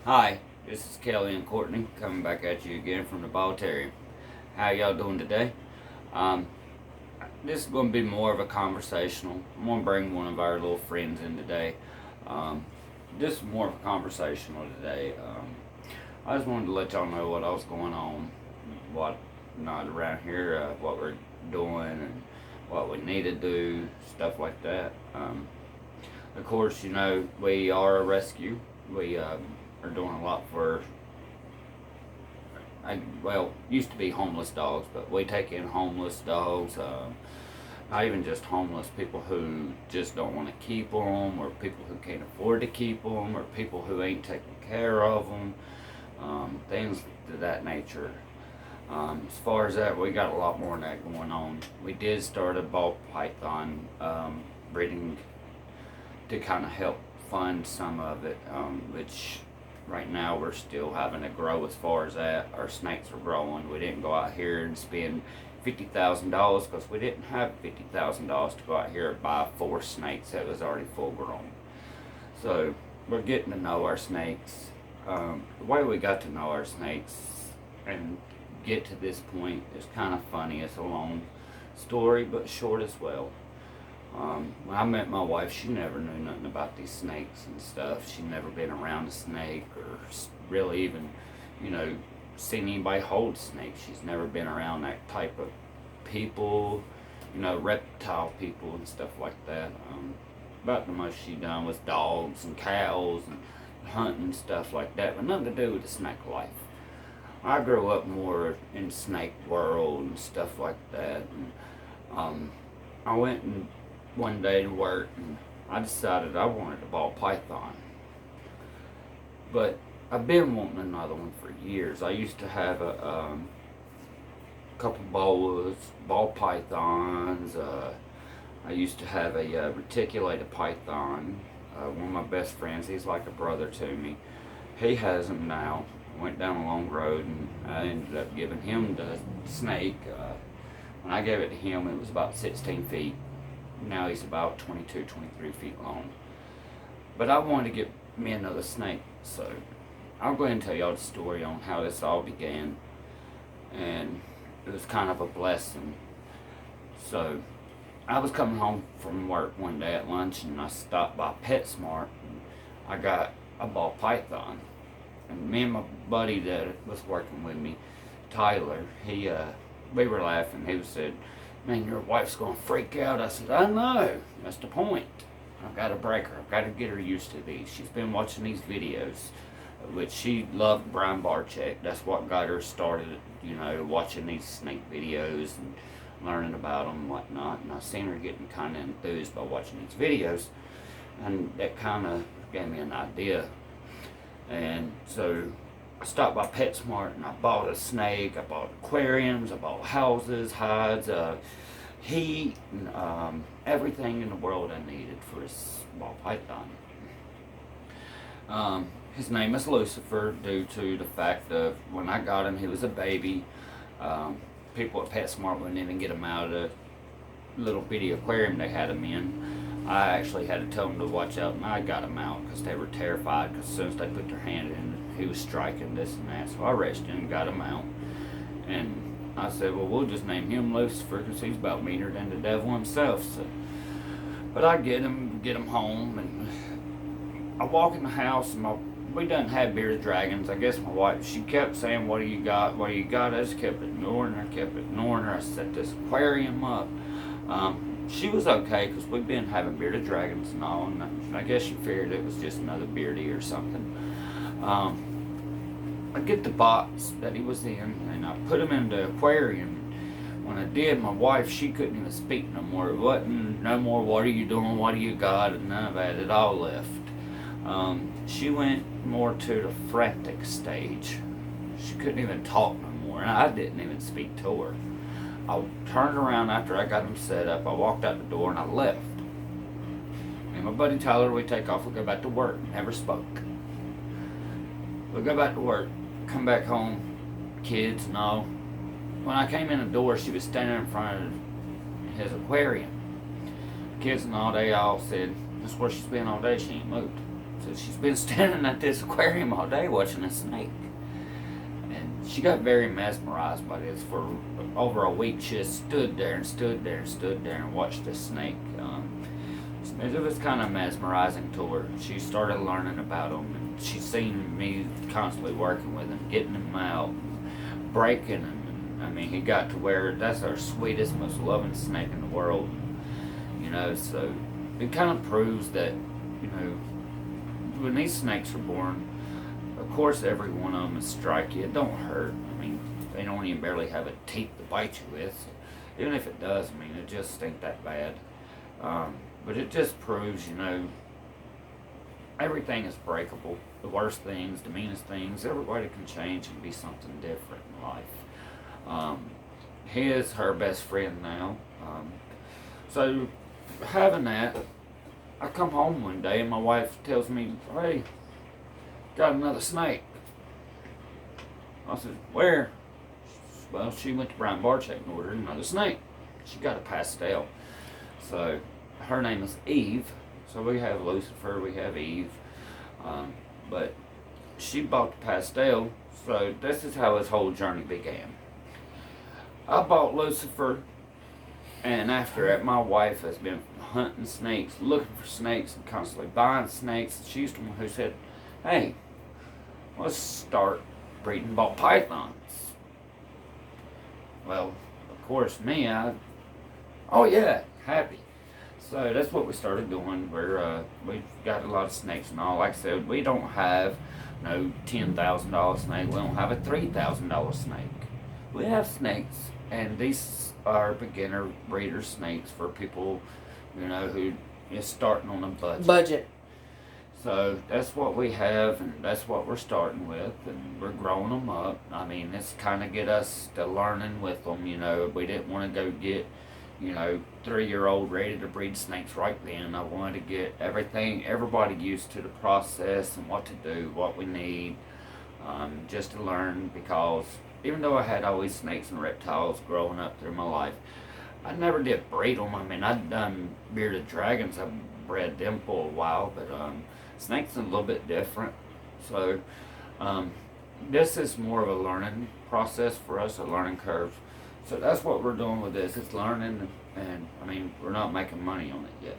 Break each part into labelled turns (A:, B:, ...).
A: Hi, this is Kelly and Courtney coming back at you again from the Ballterium. How y'all doing today? Um, this is going to be more of a conversational. I'm going to bring one of our little friends in today. Um, this is more of a conversational today. I just wanted to let y'all know what else going on, what not around here, what we're doing, and what we need to do, stuff like that. Of course, you know, we are a rescue. We are doing a lot for, used to be homeless dogs, but we take in homeless dogs, not even just homeless, people who just don't want to keep them, or people who can't afford to keep them, or people who ain't taking care of them, things to that nature. As far as that, we got a lot more than that going on. We did start a ball python breeding to kind of help fund some of it, which right now we're still having to grow as far as that. Our snakes are growing. We didn't go out here and spend $50,000 because we didn't have $50,000 to go out here and buy 4 snakes that was already full grown. So we're getting to know our snakes. The way we got to know our snakes and get to this point is kind of funny. It's a long story, but short as well. When I met my wife, she never knew nothing about these snakes and stuff. She'd never been around a snake or really even, seen anybody hold snakes. She's never been around that type of people, reptile people and stuff like that. About the most she done was dogs and cows and hunting and stuff like that, but nothing to do with the snake life. I grew up more in snake world and stuff like that. And, I went and one day to work and I decided I wanted a ball python. But I've been wanting another one for years. I used to have a couple ball pythons. I used to have a reticulated python. One of my best friends, he's like a brother to me. He has them now. Went down a long road and I ended up giving him the snake. When I gave it to him, it was about 16 feet. Now he's about 22, 23 feet long. But I wanted to get me another snake, so I'll go ahead and tell y'all the story on how this all began. And it was kind of a blessing. So I was coming home from work one day at lunch and I stopped by PetSmart and I got a ball python. And me and my buddy that was working with me, Tyler, we were laughing. He said, "Man, your wife's gonna freak out." I said, "I know. That's the point. I've got to break her. I've got to get her used to these. She's been watching these videos, which she loved Brian Barczyk. That's what got her started, watching these snake videos and learning about them and whatnot. And I seen her getting kind of enthused by watching these videos, and that kind of gave me an idea. And so I stopped by PetSmart and I bought a snake. I bought aquariums. I bought houses, hides, heat, and everything in the world I needed for this ball python. His name is Lucifer due to the fact of when I got him, he was a baby. People at PetSmart wouldn't even get him out of the little bitty aquarium they had him in. I actually had to tell them to watch out, and I got him out because they were terrified. Because as soon as they put their hand in, he was striking this and that. So I rushed in and got him out. And I said, well, we'll just name him Lucifer because he's about meaner than the devil himself. So, but I get him home, and I walk in the house, and we done had bearded dragons. I guess my wife, she kept saying, "What do you got? What do you got?" I just kept ignoring her. I set this aquarium up. She was okay because we've been having bearded dragons and all, and I guess she figured it was just another beardy or something. I get the box that he was in and I put him in the aquarium. When I did, my wife, she couldn't even speak no more. It wasn't no more, "What are you doing? What do you got?" and none of that. It all left. She went more to the frantic stage. She couldn't even talk no more, and I didn't even speak to her. I turned around after I got him set up. I walked out the door and I left. And my buddy Tyler, we take off. We go back to work. Never spoke. We go back to work. Come back home. Kids and all. When I came in the door, she was standing in front of his aquarium. Kids and all, they all said, "That's where she's been all day. She ain't moved." So she's been standing at this aquarium all day watching a snake. And she got very mesmerized by this. For over a week, she just stood there and stood there and stood there and watched this snake. It was kind of mesmerizing to her. She started learning about them, and she's seen me constantly working with him, getting him out, breaking him. And, I mean, he got to where that's our sweetest, most loving snake in the world. You know, so it kind of proves that, you know, when these snakes are born, of course every one of them will strike you. It don't hurt. I mean, they don't even barely have a teeth to bite you with. So even if it does, I mean, it just ain't that bad. But it just proves, you know, everything is breakable. The worst things, the meanest things, everybody can change and be something different in life. He is her best friend now. So having that, I come home one day and my wife tells me, "Hey, got another snake." I said, "Where?" Well, she went to Brian Barcheck and ordered another snake. She got a pastel. So her name is Eve. So we have Lucifer, we have Eve. But she bought the pastel. So this is how his whole journey began. I bought Lucifer, and after that, my wife has been hunting snakes, looking for snakes, and constantly buying snakes. She's the one who said, "Hey, let's start breeding ball pythons." Well, of course, me, oh yeah, happy. So that's what we started doing. We've got a lot of snakes and all. Like I said, we don't have no $10,000 snake. We don't have a $3,000 snake. We have snakes, and these are beginner breeder snakes for people, you know, who is starting on a budget. So that's what we have, and that's what we're starting with, and we're growing them up. I mean, it's kind of get us to learning with them, you know. We didn't want to go get, you know, 3-year-old ready to breed snakes right then. I wanted to get everybody used to the process and what to do, what we need, just to learn, because even though I had always snakes and reptiles growing up through my life, I never did breed them. I mean, I'd done bearded dragons. I bred them for a while, but snakes are a little bit different. So this is more of a learning process for us, a learning curve. So that's what we're doing with this. It's learning, and I mean, we're not making money on it yet.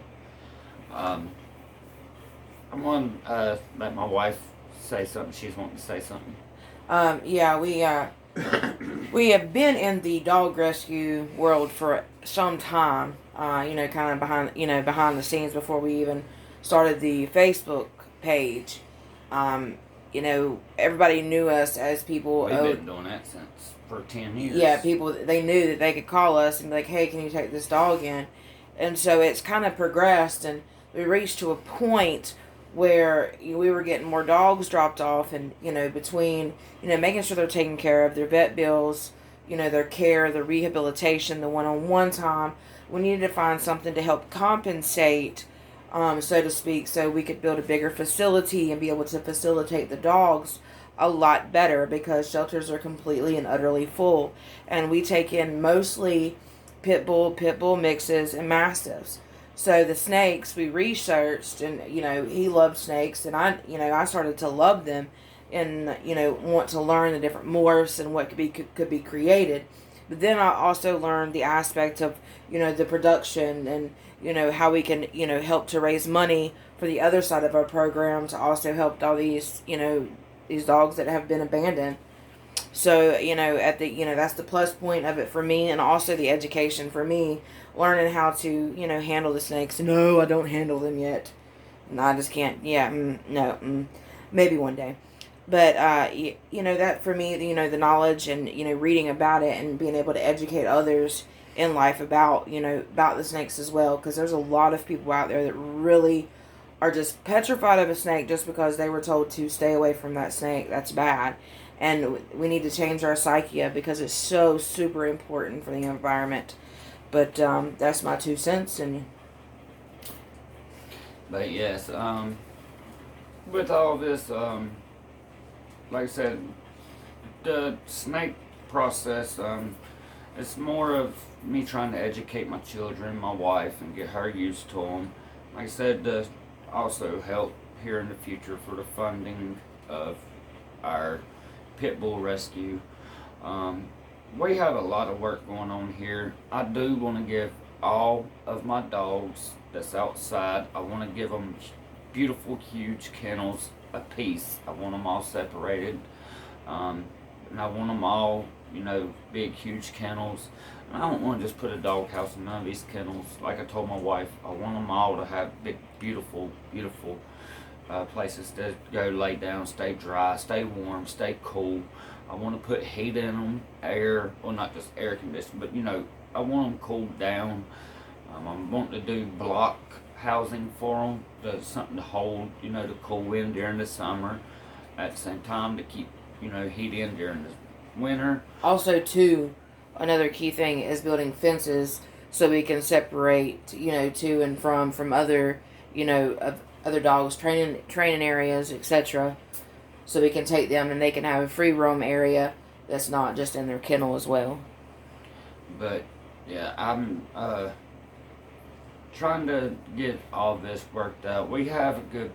A: I'm going to let my wife say something. She's wanting to say something.
B: Yeah, we have been in the dog rescue world for some time. You know, kind of behind the scenes before we even started the Facebook page. You know, everybody knew us as people.
A: We've been doing that since for 10 years.
B: Yeah, people, they knew that they could call us and be like, "Hey, can you take this dog in?" And so it's kind of progressed, and we reached to a point where we were getting more dogs dropped off, and, you know, between, you know, making sure they're taken care of, their vet bills, you know, their care, the rehabilitation, the one-on-one time, we needed to find something to help compensate, so to speak, so we could build a bigger facility and be able to facilitate the dogs a lot better, because shelters are completely and utterly full, and we take in mostly pit bull mixes, and mastiffs. So the snakes, we researched, and, you know, he loved snakes, and I started to love them, and, you know, want to learn the different morphs and what could be created. But then I also learned the aspect of, you know, the production, and, you know, how we can, you know, help to raise money for the other side of our program to also help all these, you know, these dogs that have been abandoned. So, you know, that's the plus point of it for me, and also the education for me, learning how to, you know, handle the snakes. No, I don't handle them yet. No, I just can't. Yeah, maybe one day. But, you know, that for me, you know, the knowledge and, you know, reading about it and being able to educate others in life about, you know, about the snakes as well. Because there's a lot of people out there that really are just petrified of a snake just because they were told to stay away from that snake. That's bad. And we need to change our psyche because it's so super important for the environment. But that's my 2 cents.
A: But yes, with all this, like I said, the snake process, it's more of me trying to educate my children, my wife, and get her used to them. Like I said, to also help here in the future for the funding of our pit bull rescue. We have a lot of work going on here. I do want to give all of my dogs that's outside, I want to give them beautiful, huge kennels a piece. I want them all separated. And I want them all, big, huge kennels. And I don't want to just put a dog house in none of these kennels. Like I told my wife, I want them all to have big, beautiful, beautiful places to go lay down, stay dry, stay warm, stay cool. I want to put heat in them, air, well, not just air conditioning, but I want them cooled down. I'm wanting to do block housing for them, something to hold, to cool in during the summer. At the same time, to keep, heat in during the winter.
B: Also, too, another key thing is building fences so we can separate, to and from other, of other dogs, training areas, etc. So we can take them and they can have a free roam area that's not just in their kennel as well.
A: But yeah, I'm trying to get all this worked out. We have a good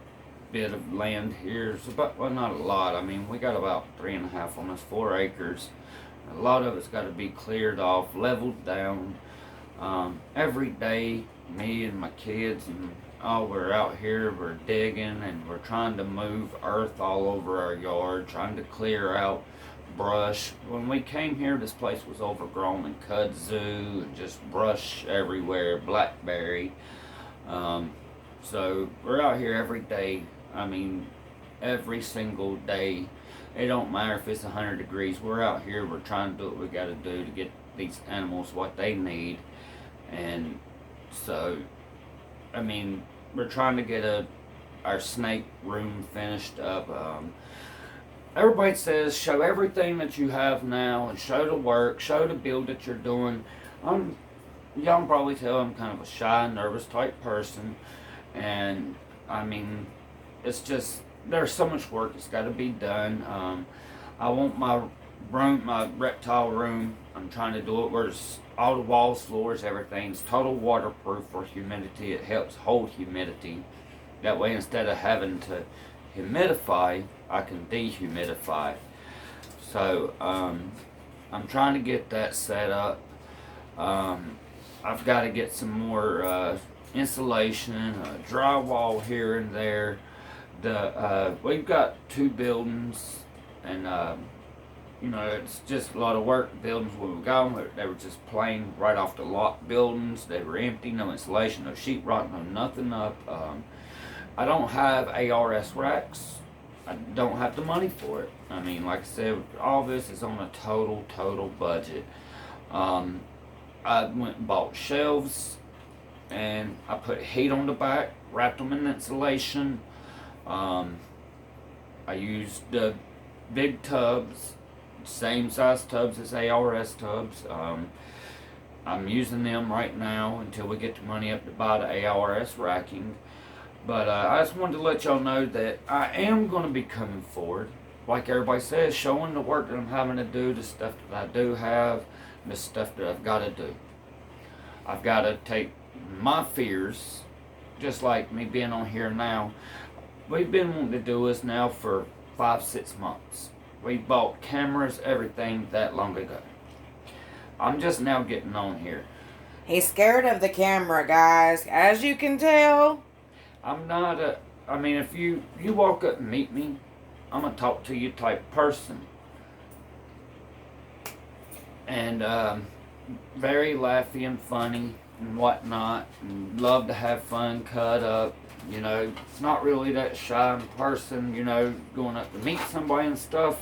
A: bit of land here. It's about, well, not a lot. I mean, we got about 3.5, almost 4 acres. A lot of it's got to be cleared off, leveled down. Every day, me and my kids and all, we're out here, we're digging and we're trying to move earth all over our yard, trying to clear out brush. When we came here, this place was overgrown and kudzu and just brush everywhere, blackberry. So we're out here every day. I mean, every single day. It don't matter if it's 100 degrees. We're out here. We're trying to do what we got to do to get these animals what they need. And so, I mean, we're trying to get our snake room finished up. Everybody says show everything that you have now and show the work, show the build that you're doing. Y'all can probably tell I'm kind of a shy, nervous type person, and I mean, it's just there's so much work that's got to be done. I want my room, my reptile room. I'm trying to do it where it's all the walls, floors, everything's total waterproof for humidity. It helps hold humidity. That way, instead of having to humidify, I can dehumidify. So I'm trying to get that set up. I've got to get some more insulation, drywall here and there. We've got 2 buildings, and it's just a lot of work. Buildings when we got them, they were just plain right off the lot buildings. They were empty, no insulation, no sheetrock, no nothing up. I don't have ARS racks. I don't have the money for it. I mean, like I said, all this is on a total budget. I went and bought shelves, and I put heat on the back, wrapped them in insulation. I used the big tubs, same size tubs as ARS tubs. I'm using them right now until we get the money up to buy the ARS racking. But I just wanted to let y'all know that I am going to be coming forward, like everybody says, showing the work that I'm having to do, the stuff that I do have, and the stuff that I've got to do. I've got to take my fears, just like me being on here now. We've been wanting to do this now for 5-6 months. We bought cameras, everything that long ago. I'm just now getting on here.
B: He's scared of the camera, guys, as you can tell.
A: I'm not if you walk up and meet me, I'm a talk to you type person. And very laughy and funny and whatnot, and love to have fun, cut up. Not really that shy in person, going up to meet somebody and stuff.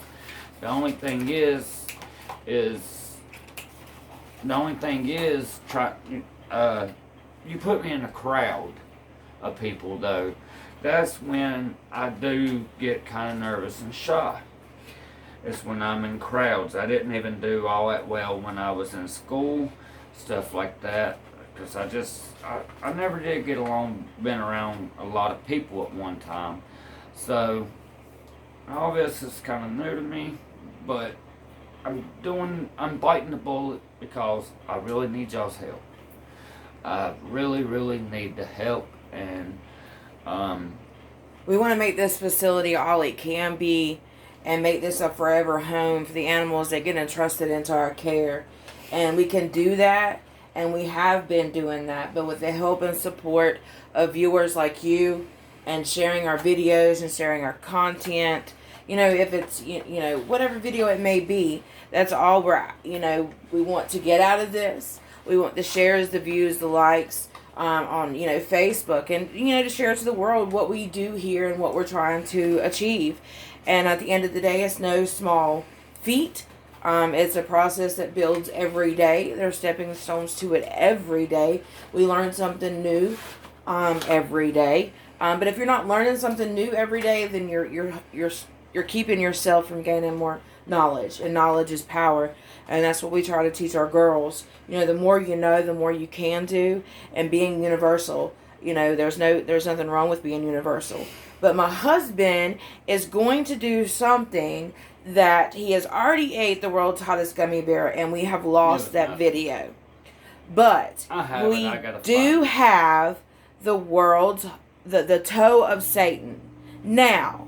A: The only thing is you put me in a crowd of people, though, that's when I do get kind of nervous and shy. It's when I'm in crowds. I didn't even do all that well when I was in school, stuff like that, because I never did get along, been around a lot of people at one time. So all this is kind of new to me, but I'm biting the bullet because I really need y'all's help. I really need the help, and
B: We want to make this facility all it can be and make this a forever home for the animals that get entrusted into our care. And we can do that, and we have been doing that, but with the help and support of viewers like you, and sharing our videos and sharing our content. If it's, whatever video it may be, that's all we want to get out of this. We want the shares, the views, the likes on, Facebook, and, to share to the world what we do here and what we're trying to achieve. And at the end of the day, it's no small feat. It's a process that builds every day. There's stepping stones to it every day. We learn something new every day. But if you're not learning something new every day, then you're keeping yourself from gaining more knowledge, and knowledge is power, and that's what we try to teach our girls. The more you know, the more you can do, and being universal. There's nothing wrong with being universal. But my husband is going to do something that he has already ate the world's hottest gummy bear, and we have lost that video. But we do have the world's the toe of Satan. Now,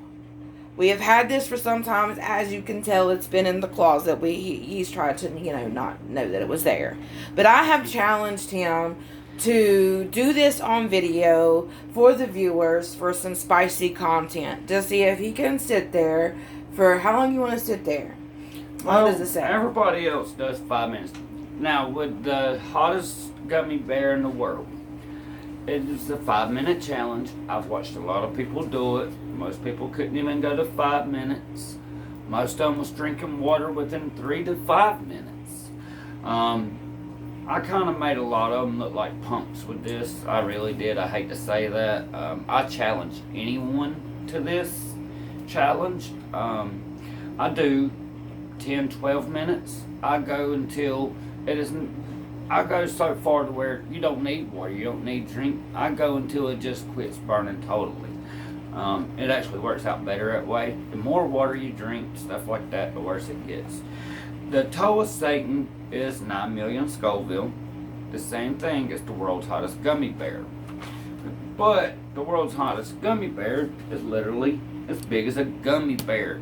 B: we have had this for some time. As you can tell, it's been in the closet. He's tried to, not know that it was there. But I have challenged him to do this on video for the viewers for some spicy content. To see if he can sit there for how long you want to sit there. What does it say?
A: Everybody else does 5 minutes. Now, with the hottest gummy bear in the world, it is a 5-minute challenge. I've watched a lot of people do it. Most people couldn't even go to 5 minutes. Most of them was drinking water within 3 to 5 minutes. I kind of made a lot of them look like punks with this. I really did. I hate to say that. I challenge anyone to this challenge. I do 10, 12 minutes. I go until it isn't. I go so far to where you don't need water, you don't need drink. I go until it just quits burning totally. It actually works out better that way. The more water you drink, stuff like that, the worse it gets. The toe of Satan is 9 million Scoville. The same thing as the world's hottest gummy bear. But the world's hottest gummy bear is literally as big as a gummy bear.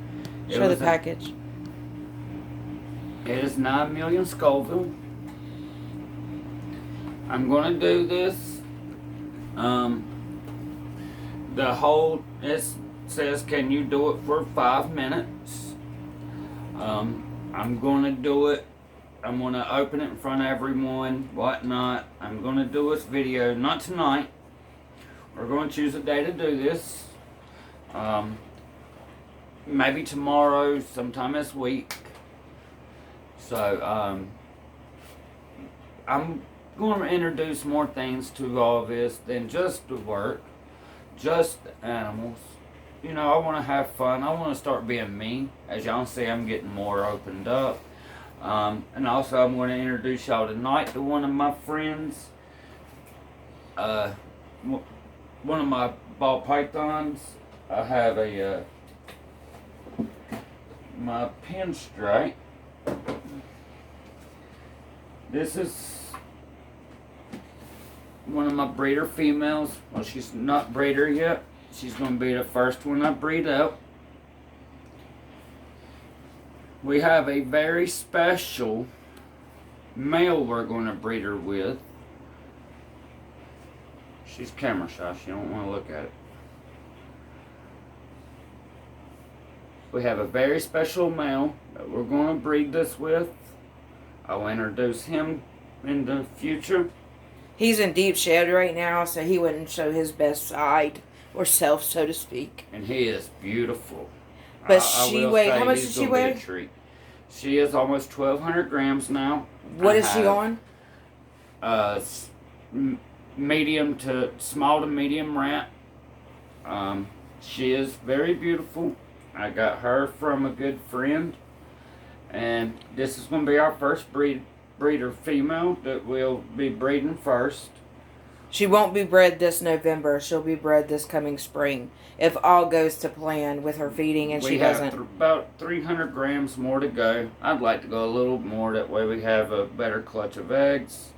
B: Show the package.
A: It is 9 million Scoville. I'm going to do this. It says, can you do it for 5 minutes? I'm going to do it. I'm going to open it in front of everyone, whatnot. I'm going to do this video, not tonight. We're going to choose a day to do this. Maybe tomorrow, sometime this week. So, I'm going to introduce more things to all of this than just the work, just animals. I want to have fun. I want to start being me. As y'all see, I'm getting more opened up. And also, I'm going to introduce y'all tonight to one of my friends. One of my ball pythons. I have my pinstripe. This is one of my breeder females. Well, she's not breeder yet. She's going to be the first one I breed out. We have a very special male we're going to breed her with. She's camera shy. She don't want to look at it. We have a very special male that we're going to breed this with. I'll introduce him in the future.
B: He's in deep shed right now, so he wouldn't show his best side or self, so to speak.
A: And he is beautiful.
B: But she weighs, how much does she weigh?
A: She is almost 1,200 grams now.
B: What is she on?
A: Medium to small to medium rat. She is very beautiful. I got her from a good friend. And this is going to be our first breeder female that we'll be breeding first.
B: She won't be bred this November. She'll be bred this coming spring, if all goes to plan with her feeding, and she doesn't. We have
A: about 300 grams more to go. I'd like to go a little more. That way we have a better clutch of eggs.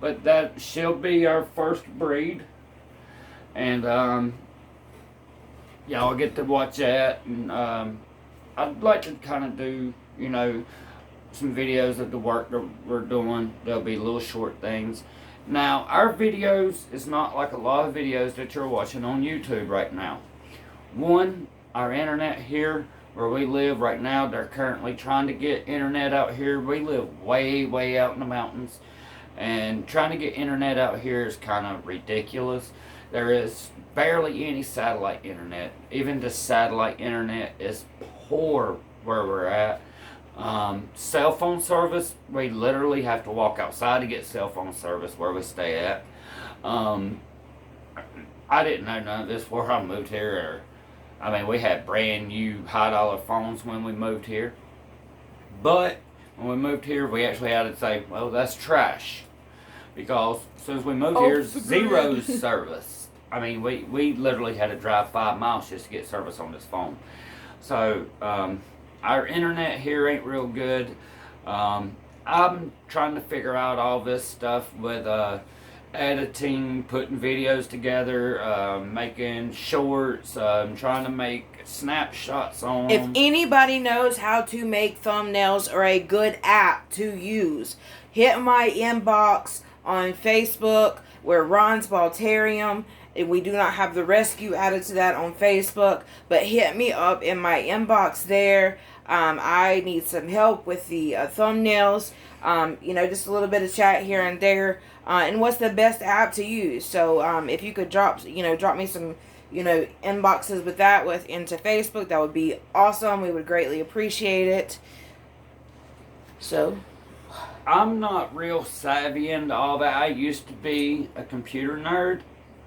A: But she'll be our first breed. And y'all get to watch that. And I'd like to kind of do, some videos of the work that we're doing. They'll be little short things. Now, our videos is not like a lot of videos that you're watching on YouTube right now. One, our internet here where we live right now, they're currently trying to get internet out here. We live way, way out in the mountains, and trying to get internet out here is kind of ridiculous. There is barely any satellite internet. Even the satellite internet is poor where we're at. Cell phone service, we literally have to walk outside to get cell phone service where we stay at. I didn't know none of this before I moved here. We had brand new high dollar phones when we moved here. But when we moved here, we actually had to say, well, that's trash. Because as soon as we moved here, zero service. We literally had to drive 5 miles just to get service on this phone. So, our internet here ain't real good. I'm trying to figure out all this stuff with editing, putting videos together, making shorts, trying to make snapshots on
B: If anybody knows how to make thumbnails or a good app to use, hit my inbox on Facebook. We're Ron's Ballterium. We do not have the rescue added to that on Facebook, but hit me up in my inbox there. I need some help with the thumbnails, just a little bit of chat here and there, and what's the best app to use. So if you could drop me some, inboxes with that into Facebook, that would be awesome. We would greatly appreciate it. So,
A: I'm not real savvy into all that. I used to be a computer nerd.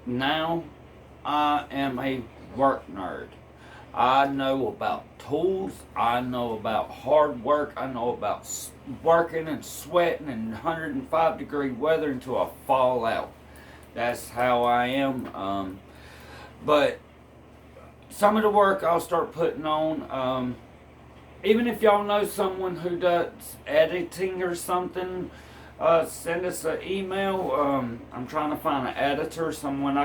A: Now, I am a work nerd. I know about tools. I know about hard work. I know about working and sweating in 105-degree weather until I fall out. That's how I am. But some of the work I'll start putting on, even if y'all know someone who does editing or something, send us an email. I'm trying to find an editor, someone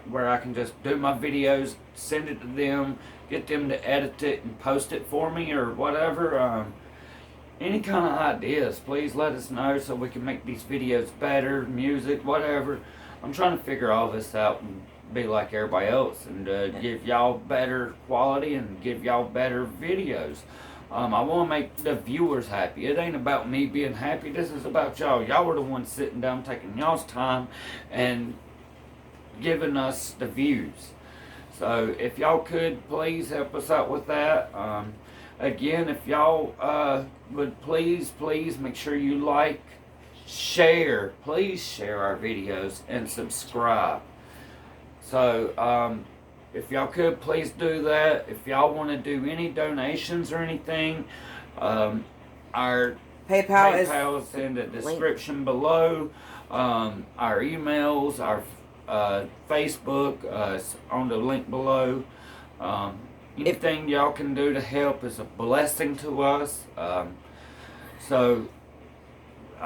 A: where I can just do my videos, send it to them, get them to edit it and post it for me or whatever. Any kind of ideas, please let us know so we can make these videos better, music, whatever. I'm trying to figure all this out and be like everybody else and give y'all better quality and give y'all better videos. I want to make the viewers happy. It ain't about me being happy. This is about y'all. Y'all are the ones sitting down, taking y'all's time, and giving us the views. So if y'all could please help us out with that. Again, if y'all would please make sure you like, share. Please share our videos and subscribe. So, if y'all could please do that. If y'all want to do any donations or anything, our PayPal is in the description below. Our emails, our Facebook is on the link below. Anything y'all can do to help is a blessing to us.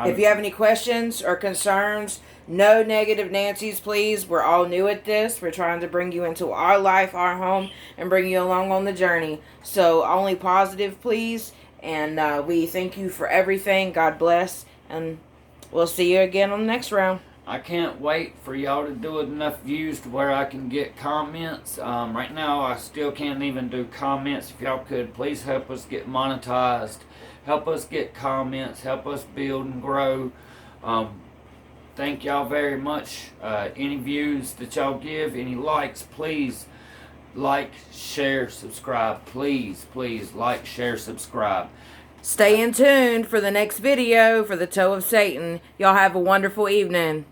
B: If you have any questions or concerns, no negative Nancy's, please. We're all new at this. We're trying to bring you into our life, our home, and bring you along on the journey. So only positive, please. And we thank you for everything. God bless. And we'll see you again on the next round.
A: I can't wait for y'all to do enough views to where I can get comments. Right now, I still can't even do comments. If y'all could, please help us get monetized. Help us get comments. Help us build and grow. Thank y'all very much. Any views that y'all give, any likes, please like, share, subscribe. Please like, share, subscribe.
B: Stay in tune for the next video for the Toe of Satan. Y'all have a wonderful evening.